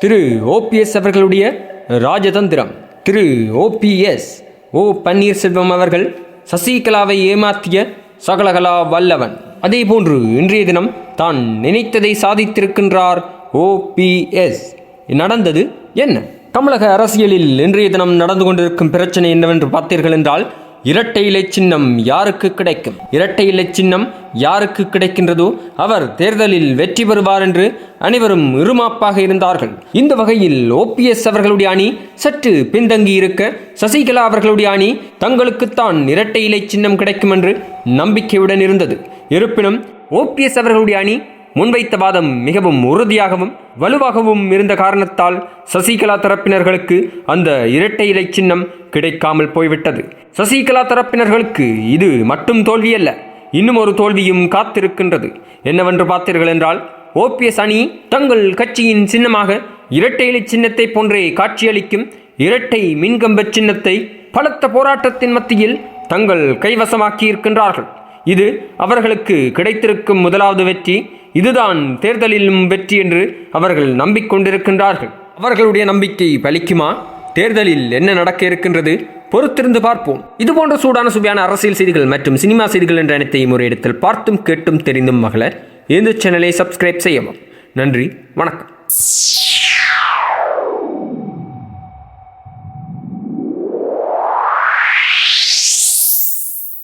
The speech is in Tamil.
திரு ஓபிஎஸ் அவர்களுடைய ராஜதந்திரம். திரு ஓபிஎஸ் பன்னீர்செல்வம் அவர்கள் சசிகலாவை ஏமாற்றிய சகலகலா வல்லவன். அதேபோன்று இன்றைய தினம் தான் நினைத்ததை சாதித்திருக்கின்றார் ஓபிஎஸ். நடந்தது என்ன? தமிழக அரசியலில் இன்றைய தினம் நடந்து கொண்டிருக்கும் பிரச்சனை என்னவென்று பார்த்தீர்கள் என்றால், இரட்டை இலை சின்னம் யாருக்கு கிடைக்கும்? இரட்டை இலை சின்னம் யாருக்கு கிடைக்கின்றதோ அவர் தேர்தலில் வெற்றி பெறுவார் என்று அனைவரும் இருமாப்பாக இருந்தார்கள். இந்த வகையில் ஓபிஎஸ் அவர்களுடைய அணி சற்று பின்தங்கி இருக்க, சசிகலா அவர்களுடைய அணி தங்களுக்குத்தான் இரட்டை இலை சின்னம் கிடைக்கும் என்று நம்பிக்கையுடன் இருந்தது. இருப்பினும் ஓபிஎஸ் அவர்களுடைய அணி முன்வைத்த வாதம் மிகவும் உறுதியாகவும் வலுவாகவும் இருந்த காரணத்தால் சசிகலா தரப்பினர்களுக்கு அந்த இரட்டை இலை சின்னம் கிடைக்காமல் போய்விட்டது. சசிகலா தரப்பினர்களுக்கு இது மட்டும் தோல்வியல்ல, இன்னும் ஒரு தோல்வியும் காத்திருக்கின்றது. என்னவென்று பார்த்தீர்கள் என்றால், ஓபிஎஸ் அணி தங்கள் கட்சியின் சின்னமாக இரட்டை இலை சின்னத்தை போன்றே காட்சியளிக்கும் இரட்டை மின்கம்ப சின்னத்தை பலத்த போராட்டத்தின் மத்தியில் தங்கள் கைவசமாக்கி இருக்கின்றார்கள். இது அவர்களுக்கு கிடைத்திருக்கும் முதலாவது வெற்றி. இதுதான் தேர்தலிலும் வெற்றி என்று அவர்கள் நம்பிக்கொண்டிருக்கின்றார்கள். அவர்களுடைய நம்பிக்கை பலிக்குமா? தேர்தலில் என்ன நடக்க இருக்கின்றது? பொறுத்திருந்து பார்ப்போம். இதுபோன்ற சூடான சுவையான அரசியல் செய்திகள் மற்றும் சினிமா செய்திகள் என்ற அனைத்தையும் ஒரு இடத்தில் பார்த்தும் கேட்டும் தெரிந்தும் மகள இந்த சேனலை சப்ஸ்கிரைப் செய்யவும். நன்றி, வணக்கம்.